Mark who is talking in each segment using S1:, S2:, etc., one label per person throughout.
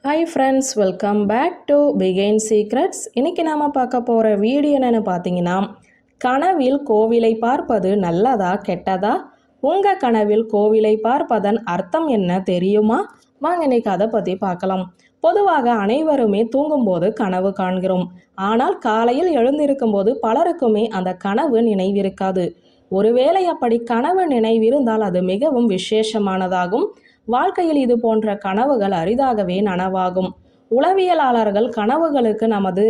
S1: Hi friends, welcome back to begin secrets. இன்றைக்கி நாம் பார்க்க போகிற வீடியோ என்னென்னு பார்த்தீங்கன்னா, கனவில் கோவிலை பார்ப்பது நல்லதா கெட்டதா? உங்கள் கனவில் கோவிலை பார்ப்பதன் அர்த்தம் என்ன தெரியுமா? வாங்க இன்னைக்கு அதை பற்றி பார்க்கலாம். பொதுவாக அனைவருமே தூங்கும்போது கனவு காண்கிறோம். ஆனால் காலையில் எழுந்திருக்கும் போது பலருக்குமே அந்த கனவு நினைவிருக்காது. ஒருவேளை அப்படி கனவு நினைவிருந்தால் அது மிகவும் விசேஷமானதாகும். வாழ்க்கையில் இது போன்ற கனவுகள் அரிதாகவே நனவாகும். உளவியலாளர்கள் கனவுகளுக்கு நமது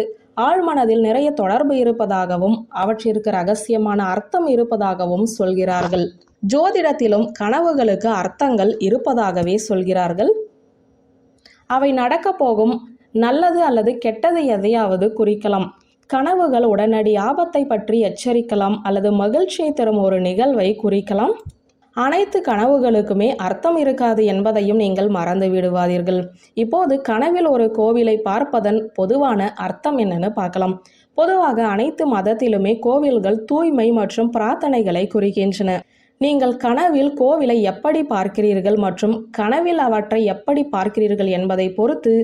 S1: ஆழ்மனதில் நிறைய தொடர்பு இருப்பதாகவும் அவற்றிற்கு ரகசியமான அர்த்தம் இருப்பதாகவும் சொல்கிறார்கள். ஜோதிடத்திலும் கனவுகளுக்கு அர்த்தங்கள் இருப்பதாகவே சொல்கிறார்கள். அவை நடக்க போகும் நல்லது அல்லது கெட்டது எதையாவது குறிக்கலாம். கனவுகள் உடனடி ஆபத்தை பற்றி எச்சரிக்கலாம் அல்லது மகிழ்ச்சியை தரும் ஒரு நிகழ்வை குறிக்கலாம். அனைத்து கனவுகளுக்குமே அர்த்தம் இருக்காது என்பதையும் நீங்கள் மறந்து விடுவாதீர்கள். இப்போது கனவில் ஒரு கோவிலை பார்ப்பதன் பொதுவான அர்த்தம் என்னன்னு பார்க்கலாம். பொதுவாக அனைத்து மதத்திலுமே கோவில்கள் தூய்மை மற்றும் பிரார்த்தனைகளை குறிக்கின்றன. நீங்கள் கனவில் கோவிலை எப்படி பார்க்கிறீர்கள் மற்றும் கனவில் அவற்றை எப்படி பார்க்கிறீர்கள் என்பதை பொறுத்து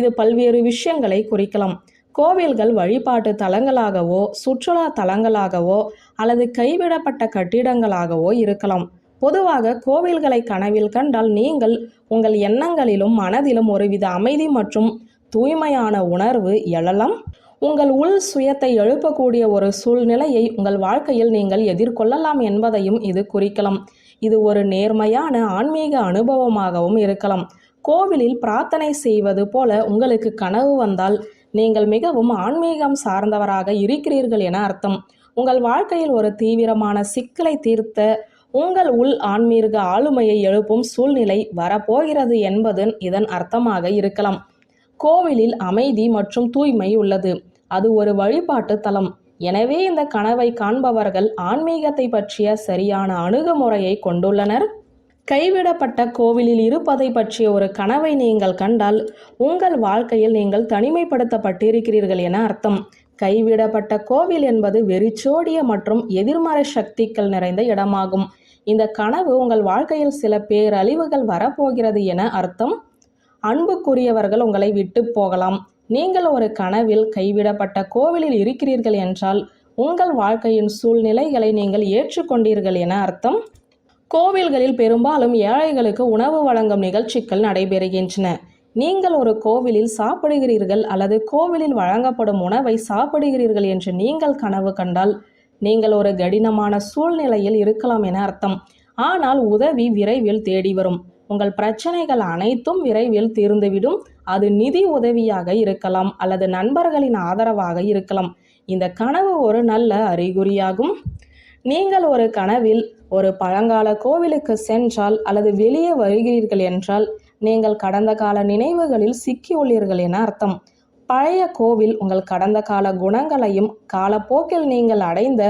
S1: இது பல்வேறு விஷயங்களை குறிக்கலாம். கோவில்கள் வழிபாட்டு தலங்களாகவோ சுற்றுலா தலங்களாகவோ அல்லது கைவிடப்பட்ட கட்டிடங்களாகவோ இருக்கலாம். பொதுவாக கோவில்களை கனவில் கண்டால் நீங்கள் உங்கள் எண்ணங்களிலும் மனதிலும் ஒருவித அமைதி மற்றும் தூய்மையான உணர்வு எழலாம். உங்கள் உள் சுயத்தை எழுப்பக்கூடிய ஒரு சூழ்நிலையை உங்கள் வாழ்க்கையில் நீங்கள் எதிர்கொள்ளலாம் என்பதையும் இது குறிக்கலாம். இது ஒரு நேர்மையான ஆன்மீக அனுபவமாகவும் இருக்கலாம். கோவிலில் பிரார்த்தனை செய்வது போல உங்களுக்கு கனவு வந்தால் நீங்கள் மிகவும் ஆன்மீகம் சார்ந்தவராக இருக்கிறீர்கள் என அர்த்தம். உங்கள் வாழ்க்கையில் ஒரு தீவிரமான சிக்கலை தீர்த்த உங்கள் உள் ஆன்மீக ஆளுமையை எழுப்பும் சூழ்நிலை வரப்போகிறது என்பது இதன் அர்த்தமாக இருக்கலாம். கோவிலில் அமைதி மற்றும் தூய்மை உள்ளது. அது ஒரு வழிபாட்டு தலம். எனவே இந்த கனவை காண்பவர்கள் ஆன்மீகத்தை பற்றிய சரியான அணுகுமுறையை கொண்டுள்ளனர். கைவிடப்பட்ட கோவிலில் இருப்பதை பற்றிய ஒரு கனவை நீங்கள் கண்டால் உங்கள் வாழ்க்கையில் நீங்கள் தனிமைப்படுத்தப்பட்டிருக்கிறீர்கள் என அர்த்தம். கைவிடப்பட்ட கோவில் என்பது வெறிச்சோடிய மற்றும் எதிர்மறை சக்திகள் நிறைந்த இடமாகும். இந்த கனவு உங்கள் வாழ்க்கையில் சில பேரழிவுகள் வரப்போகிறது என அர்த்தம். அன்புக்குரியவர்கள் உங்களை விட்டு போகலாம். நீங்கள் ஒரு கனவில் கைவிடப்பட்ட கோவிலில் இருக்கிறீர்கள் என்றால் உங்கள் வாழ்க்கையின் சூழ்நிலைகளை நீங்கள் ஏற்றுக்கொண்டீர்கள் என அர்த்தம். கோவில்களில் பெரும்பாலும் ஏழைகளுக்கு உணவு வழங்கும் நிகழ்ச்சிகள் நடைபெறுகின்றன. நீங்கள் ஒரு கோவிலில் சாப்பிடுகிறீர்கள் அல்லது கோவிலில் வழங்கப்படும் உணவை சாப்பிடுகிறீர்கள் என்று நீங்கள் கனவு கண்டால் நீங்கள் ஒரு கடினமான சூழ்நிலையில் இருக்கலாம் என அர்த்தம். ஆனால் உதவி விரைவில் தேடி வரும். உங்கள் பிரச்சனைகள் அனைத்தும் விரைவில் தீர்ந்துவிடும். அது நிதி உதவியாக இருக்கலாம் அல்லது நண்பர்களின் ஆதரவாக இருக்கலாம். இந்த கனவு ஒரு நல்ல அறிகுறியாகும். நீங்கள் ஒரு கனவில் ஒரு பழங்கால கோவிலுக்கு சென்றால் அல்லது வெளியே வருகிறீர்கள் என்றால் நீங்கள் கடந்த கால நினைவுகளில் சிக்கியுள்ளீர்கள் என அர்த்தம். பழைய கோவில் உங்கள் கடந்த கால குணங்களையும் காலப்போக்கில் நீங்கள் அடைந்த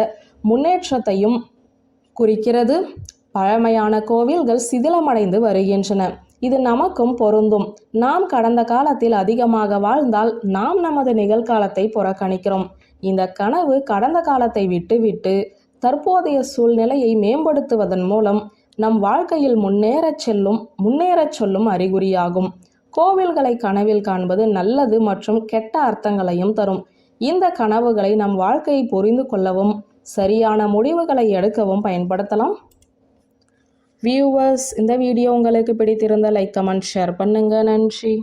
S1: முன்னேற்றத்தையும் குறிக்கிறது. பழமையான கோவில்கள் சிதிலமடைந்து வருகின்றன. இது நமக்கும் பொருந்தும். நாம் கடந்த காலத்தில் அதிகமாக வாழ்ந்தால் நாம் நமது நிகழ்காலத்தை புறக்கணிக்கிறோம். இந்த கனவு கடந்த காலத்தை விட்டுவிட்டு தற்போதைய சூழ்நிலையை மேம்படுத்துவதன் மூலம் நம் வாழ்க்கையில் முன்னேறச் சொல்லும் அறிகுறியாகும். கோவில்களை கனவில் காண்பது நல்லது மற்றும் கெட்ட அர்த்தங்களையும் தரும். இந்த கனவுகளை நம் வாழ்க்கையை புரிந்து கொள்ளவும் சரியான முடிவுகளை எடுக்கவும் பயன்படுத்தலாம். வியூவர்ஸ், இந்த வீடியோ உங்களுக்கு பிடித்திருந்த லைக், கமெண்ட், ஷேர் பண்ணுங்க. நன்றி.